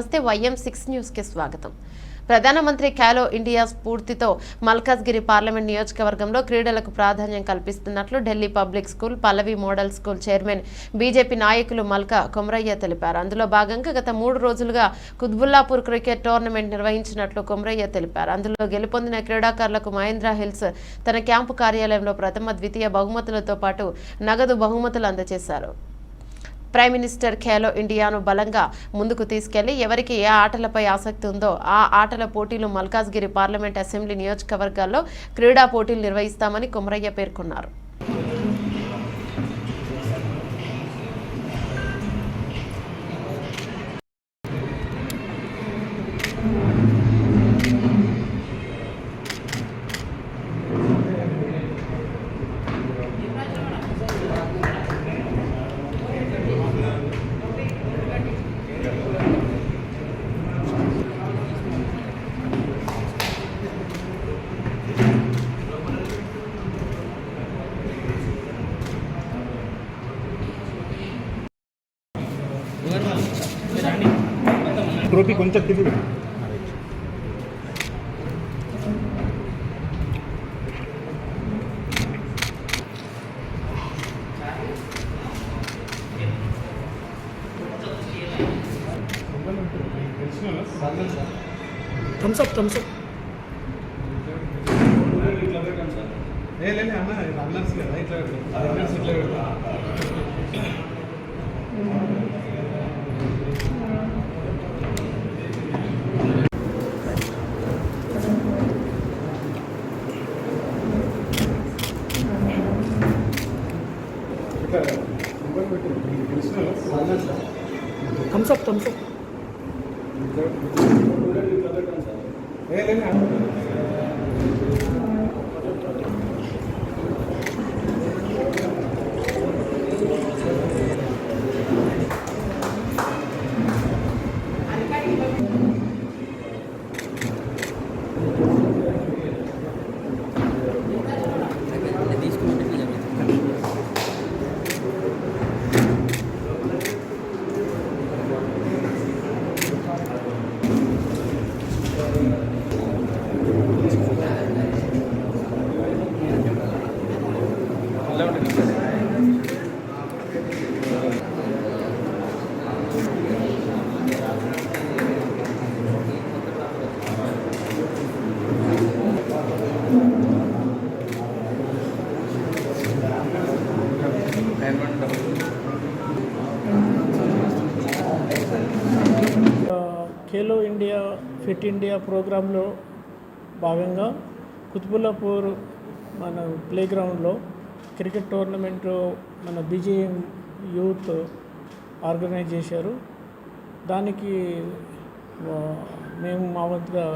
నమస్తే YM6 న్యూస్కి స్వాగతం. ప్రధానమంత్రి ఖేలో ఇండియా స్ఫూర్తితో మల్కాజ్గిరి పార్లమెంట్ నియోజకవర్గంలో క్రీడలకు ప్రాధాన్యం కల్పిస్తున్నట్లు ఢిల్లీ పబ్లిక్ స్కూల్ పల్లవి మోడల్ స్కూల్ చైర్మన్ బీజేపీ నాయకులు మల్కా కొమరయ్య తెలిపారు. అందులో భాగంగా గత 3 రోజులుగా కుత్బుల్లాపూర్ క్రికెట్ టోర్నమెంట్ నిర్వహించినట్లు కొమరయ్య తెలిపారు. అందులో గెలుపొందిన క్రీడాకారులకు మహేంద్ర హిల్స్ తన క్యాంపు కార్యాలయంలో ప్రథమ ద్వితీయ బహుమతులతో పాటు నగదు బహుమతులు అందజేశారు. ప్రైమ్ మినిస్టర్ ఖేలో ఇండియాను బలంగా ముందుకు తీసుకెళ్లి ఎవరికి ఏ ఆటలపై ఆసక్తి ఉందో ఆ ఆటల పోటీలు మల్కాజ్గిరి పార్లమెంట్ అసెంబ్లీ నియోజకవర్గాల్లో క్రీడా పోటీలు నిర్వహిస్తామని కొమరయ్య పేర్కొన్నారు. ट्रॉफी కొంచెం కింది పెట్టు. थम्स अप లే అన్న రన్నర్స్ కదా ఇట్లా రన్నర్స్ ఇట్లా పెడతా. Thumbs up Khelo India fit India ప్రోగ్రాంలో భాగంగా కుత్బుల్లాపూర్ మన ప్లేగ్రౌండ్లో క్రికెట్ టోర్నమెంట్ మన BJM యూత్ ఆర్గనైజ్ చేశారు. దానికి మేము మా వంతుగా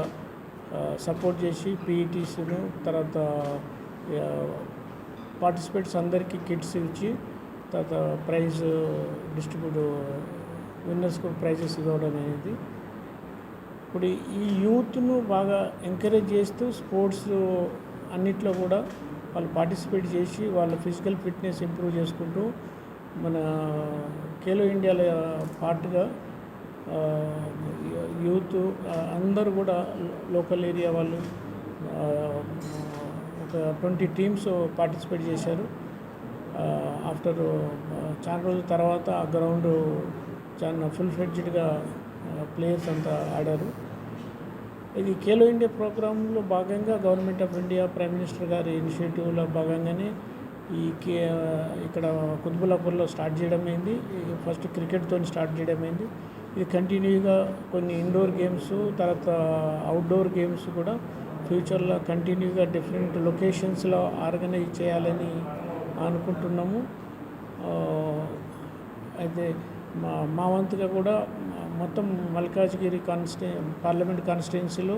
సపోర్ట్ చేసి PETస్ను తర్వాత పార్టిసిపేట్స్ అందరికీ కిట్స్ ఇచ్చి తర్వాత ప్రైజ్ డిస్ట్రిబ్యూట్ విన్నర్స్కు ప్రైజెస్ ఇవ్వడం అనేది. ఇప్పుడు ఈ యూత్ను బాగా ఎంకరేజ్ చేస్తూ స్పోర్ట్స్ అన్నిట్లో కూడా వాళ్ళు పార్టిసిపేట్ చేసి వాళ్ళ ఫిజికల్ ఫిట్నెస్ ఇంప్రూవ్ చేసుకుంటూ మన ఖేలో ఇండియాలో పార్ట్గా యూత్ అందరూ కూడా లోకల్ ఏరియా వాళ్ళు ఒక 20 టీమ్స్ పార్టిసిపేట్ చేశారు. ఆఫ్టర్ చాలా రోజుల తర్వాత ఆ గ్రౌండ్ చాలా ఫుల్ ఫ్లెడ్జ్డ్గా ప్లేయర్స్ అంతా ఆడారు. ఇది ఖేలో ఇండియా ప్రోగ్రాంలో భాగంగా government of India prime minister గారి ఇనిషియేటివ్లో భాగంగానే ఇక్కడ కుత్బుల్లాపూర్లో స్టార్ట్ చేయడం అయింది. ఫస్ట్ క్రికెట్తో స్టార్ట్ చేయడం అయింది. ఇది కంటిన్యూగా కొన్ని ఇండోర్ గేమ్స్ తర్వాత అవుట్డోర్ గేమ్స్ కూడా ఫ్యూచర్లో కంటిన్యూగా డిఫరెంట్ లొకేషన్స్లో ఆర్గనైజ్ చేయాలని అనుకుంటున్నాము. అయితే మా వంతుగా కూడా మొత్తం మల్కాజ్గిరి పార్లమెంట్ కాన్స్టిట్యున్సీలో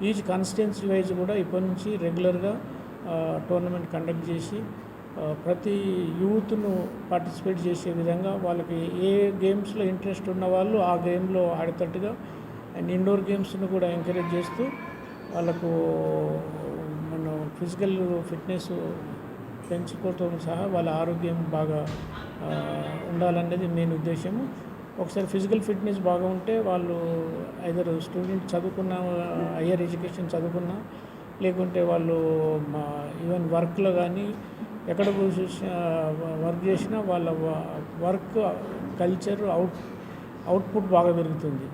ఈచ్ కాన్స్టిట్యున్సీ వైజ్ కూడా ఇప్పటి నుంచి రెగ్యులర్గా టోర్నమెంట్ కండక్ట్ చేసి ప్రతి యూత్ను పార్టిసిపేట్ చేసే విధంగా వాళ్ళకి ఏ గేమ్స్లో ఇంట్రెస్ట్ ఉన్న వాళ్ళు ఆ గేమ్లో ఆడేటట్టుగా అండ్ ఇండోర్ గేమ్స్ను కూడా ఎంకరేజ్ చేస్తూ వాళ్ళకు మన ఫిజికల్ ఫిట్నెస్ పెంచుకోవటం సహా వాళ్ళ ఆరోగ్యం బాగా ఉండాలనేది మెయిన్ ఉద్దేశము. ఒకసారి ఫిజికల్ ఫిట్నెస్ బాగా ఉంటే వాళ్ళు ఐదర్ స్టూడెంట్ చదువుకున్న హయ్యర్ ఎడ్యుకేషన్ చదువుకున్నా లేకుంటే వాళ్ళు ఈవెన్ వర్క్లో కానీ ఎక్కడ వర్క్ చేసినా వాళ్ళ వర్క్ కల్చర్ అవుట్పుట్ బాగా పెరుగుతుంది.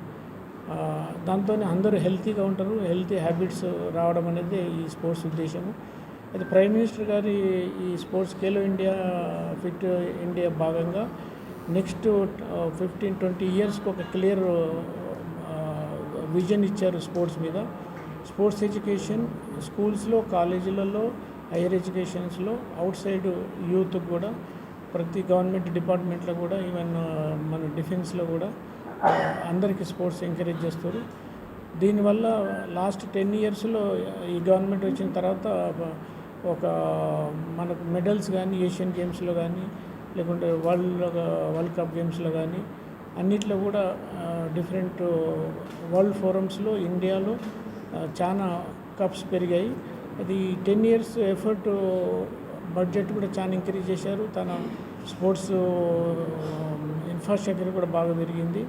దాంతో అందరూ హెల్తీగా ఉంటారు. హెల్తీ హ్యాబిట్స్ రావడం అనేది ఈ స్పోర్ట్స్ ఉద్దేశము. అయితే ప్రైమ్ మినిస్టర్ గారి ఈ sports Khelo India fit India భాగంగా నెక్స్ట్ 15-20 ఇయర్స్కి ఒక క్లియర్ విజన్ ఇచ్చారు స్పోర్ట్స్ మీద. స్పోర్ట్స్ ఎడ్యుకేషన్ స్కూల్స్లో, కాలేజీలలో, హైయర్ ఎడ్యుకేషన్స్లో, అవుట్ సైడ్ యూత్ కూడా ప్రతి గవర్నమెంట్ డిపార్ట్మెంట్లో కూడా ఈవెన్ మన డిఫెన్స్లో కూడా అందరికీ స్పోర్ట్స్ ఎంకరేజ్ చేస్తారు. దీనివల్ల లాస్ట్ 10 ఇయర్స్లో ఈ గవర్నమెంట్ వచ్చిన తర్వాత ఒక మనకు మెడల్స్ కానీ ఏషియన్ గేమ్స్లో కానీ లేకుంటే వరల్డ్ కప్ గేమ్స్లో కానీ అన్నిట్లో కూడా డిఫరెంట్ వరల్డ్ ఫోరమ్స్లో ఇండియాలో చాలా కప్స్ పెరిగాయి. అది 10 ఇయర్స్ ఎఫర్ట్ బడ్జెట్ కూడా చాలా ఇంక్రీజ్ చేశారు. తన స్పోర్ట్స్ ఇన్ఫ్రాస్ట్రక్చర్ కూడా బాగా పెరిగింది.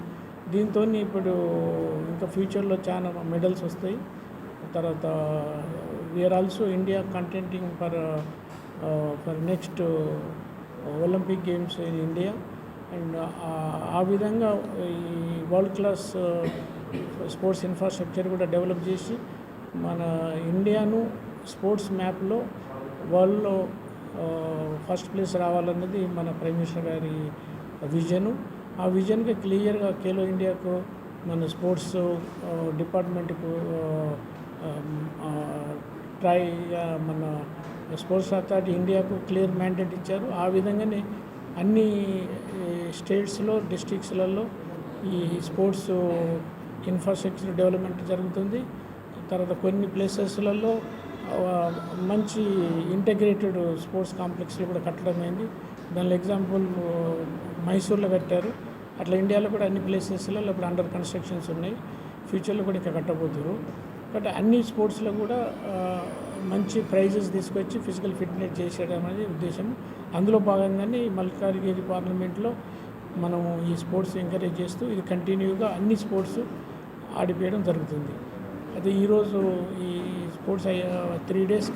దీంతో ఇప్పుడు ఇంకా ఫ్యూచర్లో చాలా మెడల్స్ వస్తాయి. తర్వాత we are also India contending for next Olympic games in India. And ఆ విధంగా ఈ వరల్డ్ క్లాస్ స్పోర్ట్స్ ఇన్ఫ్రాస్ట్రక్చర్ కూడా డెవలప్ చేసి మన ఇండియాను స్పోర్ట్స్ మ్యాప్లో వరల్డ్లో ఫస్ట్ ప్లేస్ రావాలన్నది మన ప్రైమ్ మినిస్టర్ గారి విజను. ఆ విజన్కి క్లియర్గా ఖేలో ఇండియాకు మన స్పోర్ట్స్ డిపార్ట్మెంట్కు మన స్పోర్ట్స్ అథారిటీ ఇండియాకు క్లియర్ మ్యాండేట్ ఇచ్చారు. ఆ విధంగానే అన్ని స్టేట్స్లో, డిస్ట్రిక్ట్స్లలో ఈ స్పోర్ట్స్ ఇన్ఫ్రాస్ట్రక్చర్ డెవలప్మెంట్ జరుగుతుంది. తర్వాత కొన్ని ప్లేసెస్లలో మంచి ఇంటగ్రేటెడ్ స్పోర్ట్స్ కాంప్లెక్స్లు కూడా కట్టడం అయింది. దానిలో ఎగ్జాంపుల్ మైసూర్లో కట్టారు. అట్లా ఇండియాలో కూడా అన్ని ప్లేసెస్లో ఇప్పుడు అండర్ కన్స్ట్రక్షన్స్ ఉన్నాయి. ఫ్యూచర్లో కూడా ఇక్కడ కట్టబోతున్నారు. బట్ అన్ని స్పోర్ట్స్లో కూడా మంచి ప్రైజెస్ తీసుకొచ్చి ఫిజికల్ ఫిట్నెస్ చేసేయడం అనేది ఉద్దేశం. అందులో భాగంగానే మల్కాజ్గిరి పార్లమెంట్లో మనము ఈ స్పోర్ట్స్ ఎంకరేజ్ చేస్తూ ఇది కంటిన్యూగా అన్ని స్పోర్ట్స్ ఆడిపోయడం జరుగుతుంది. అయితే ఈరోజు ఈ స్పోర్ట్స్ 3 days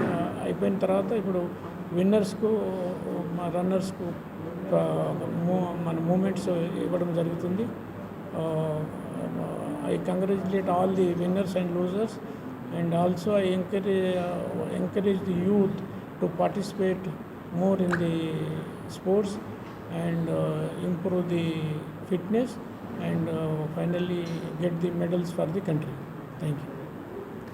అయిపోయిన తర్వాత ఇప్పుడు విన్నర్స్కు, రన్నర్స్కు మన మూమెంట్స్ ఇవ్వడం జరుగుతుంది. I congratulate all the winners and losers, and also I encourage the youth to participate more in the sports and improve the fitness and finally get the medals for the country. Thank you.